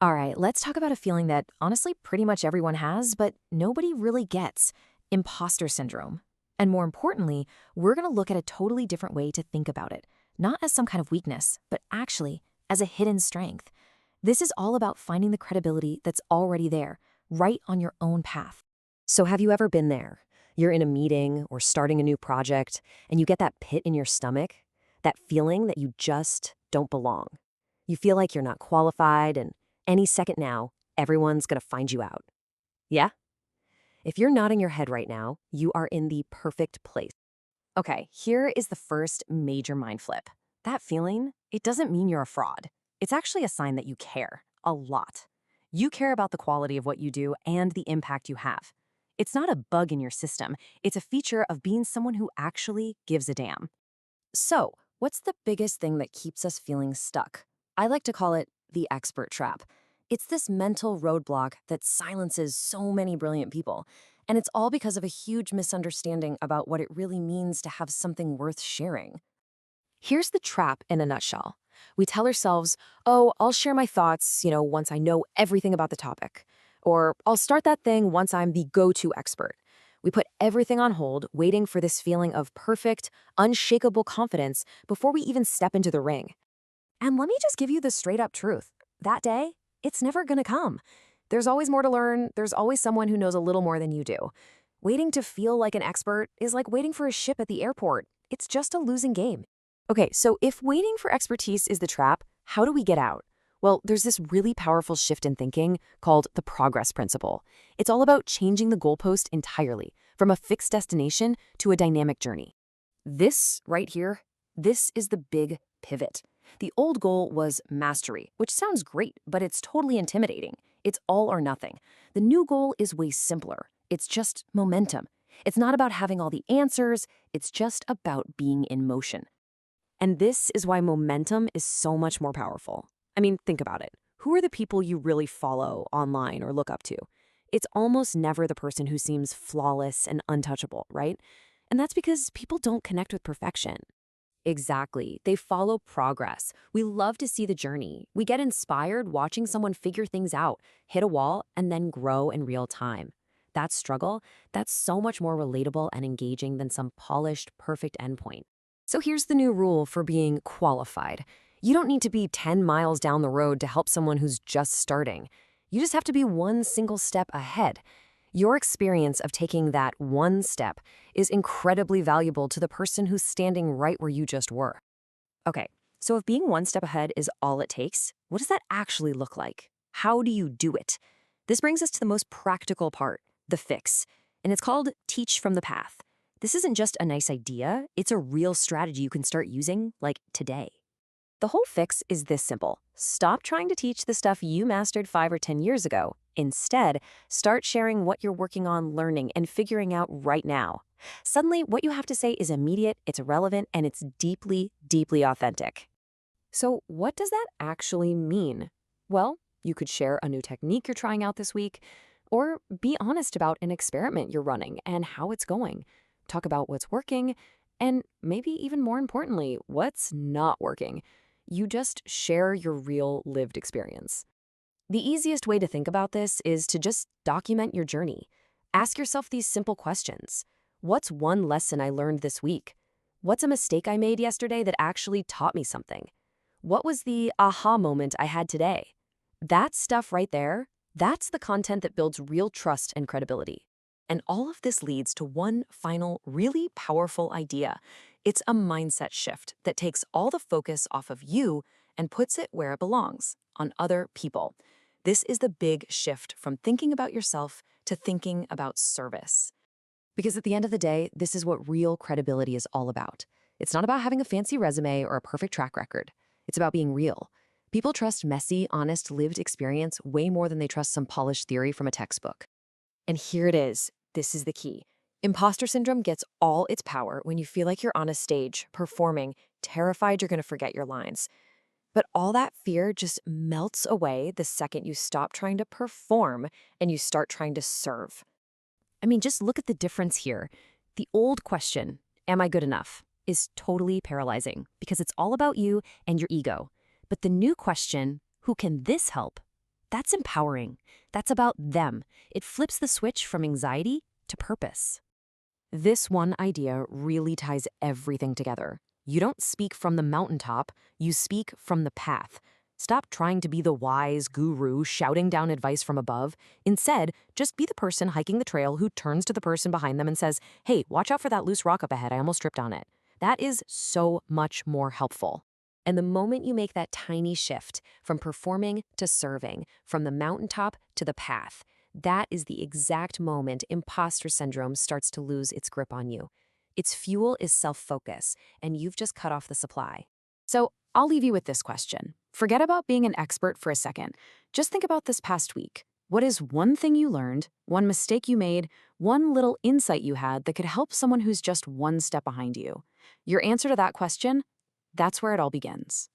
All right, let's talk about a feeling that honestly pretty much everyone has, but nobody really gets: imposter syndrome. And more importantly, we're going to look at a totally different way to think about it, not as some kind of weakness, but actually as a hidden strength. This is all about finding the credibility that's already there, right on your own path. So, have you ever been there? You're in a meeting or starting a new project, and you get that pit in your stomach, that feeling that you just don't belong. You feel like you're not qualified, and any second now, everyone's going to find you out. Yeah? If you're nodding your head right now, you are in the perfect place. Okay, here is the first major mind flip. That feeling, it doesn't mean you're a fraud. It's actually a sign that you care a lot. You care about the quality of what you do and the impact you have. It's not a bug in your system, it's a feature of being someone who actually gives a damn. So, what's the biggest thing that keeps us feeling stuck? I like to call it the expert trap. It's this mental roadblock that silences so many brilliant people. And it's all because of a huge misunderstanding about what it really means to have something worth sharing. Here's the trap in a nutshell. We tell ourselves, oh, I'll share my thoughts, once I know everything about the topic. Or I'll start that thing once I'm the go-to expert. We put everything on hold, waiting for this feeling of perfect, unshakable confidence before we even step into the ring. And let me just give you the straight up truth. That day, it's never gonna come. There's always more to learn, there's always someone who knows a little more than you do. Waiting to feel like an expert is like waiting for a ship at the airport. It's just a losing game. Okay, so if waiting for expertise is the trap, how do we get out? Well, there's this really powerful shift in thinking called the progress principle. It's all about changing the goalpost entirely, from a fixed destination to a dynamic journey. This right here, this is the big pivot. The old goal was mastery, which sounds great, but it's totally intimidating. It's all or nothing. The new goal is way simpler. It's just momentum. It's not about having all the answers, it's just about being in motion. And this is why momentum is so much more powerful. I mean, think about it. Who are the people you really follow online or look up to? It's almost never the person who seems flawless and untouchable, right? And that's because people don't connect with perfection. Exactly. They follow progress. We love to see the journey. We get inspired watching someone figure things out, hit a wall, and then grow in real time. That struggle, that's so much more relatable and engaging than some polished, perfect endpoint. So here's the new rule for being qualified. You don't need to be 10 miles down the road to help someone who's just starting. You just have to be one single step ahead. Your experience of taking that one step is incredibly valuable to the person who's standing right where you just were. Okay, so if being one step ahead is all it takes, what does that actually look like? How do you do it? This brings us to the most practical part, the fix. And it's called teach from the path. This isn't just a nice idea, it's a real strategy you can start using, like today. The whole fix is this simple. Stop trying to teach the stuff you mastered 5 or 10 years ago. Instead, start sharing what you're working on learning and figuring out right now. Suddenly, what you have to say is immediate, it's relevant, and it's deeply, deeply authentic. So, what does that actually mean? Well, you could share a new technique you're trying out this week, or be honest about an experiment you're running and how it's going. Talk about what's working, and maybe even more importantly, what's not working. You just share your real lived experience. The easiest way to think about this is to just document your journey. Ask yourself these simple questions. What's one lesson I learned this week? What's a mistake I made yesterday that actually taught me something? What was the aha moment I had today? That stuff right there, that's the content that builds real trust and credibility. And all of this leads to one final, really powerful idea. It's a mindset shift that takes all the focus off of you and puts it where it belongs, on other people. This is the big shift from thinking about yourself to thinking about service. Because at the end of the day, this is what real credibility is all about. It's not about having a fancy resume or a perfect track record. It's about being real. People trust messy, honest, lived experience way more than they trust some polished theory from a textbook. And here it is. This is the key. Imposter syndrome gets all its power when you feel like you're on a stage, performing, terrified you're going to forget your lines. But all that fear just melts away the second you stop trying to perform and you start trying to serve. I mean, just look at the difference here. The old question, am I good enough, is totally paralyzing because it's all about you and your ego. But the new question, who can this help, That's empowering. That's about them. It flips the switch from anxiety to purpose. This one idea really ties everything together. You don't speak from the mountaintop, you speak from the path. Stop trying to be the wise guru shouting down advice from above. Instead, just be the person hiking the trail who turns to the person behind them and says, "Hey, watch out for that loose rock up ahead. I almost tripped on it." That is so much more helpful. And the moment you make that tiny shift from performing to serving, from the mountaintop to the path, that is the exact moment imposter syndrome starts to lose its grip on you. Its fuel is self-focus, and you've just cut off the supply. So I'll leave you with this question. Forget about being an expert for a second. Just think about this past week. What is one thing you learned, one mistake you made, one little insight you had that could help someone who's just one step behind you? Your answer to that question, that's where it all begins.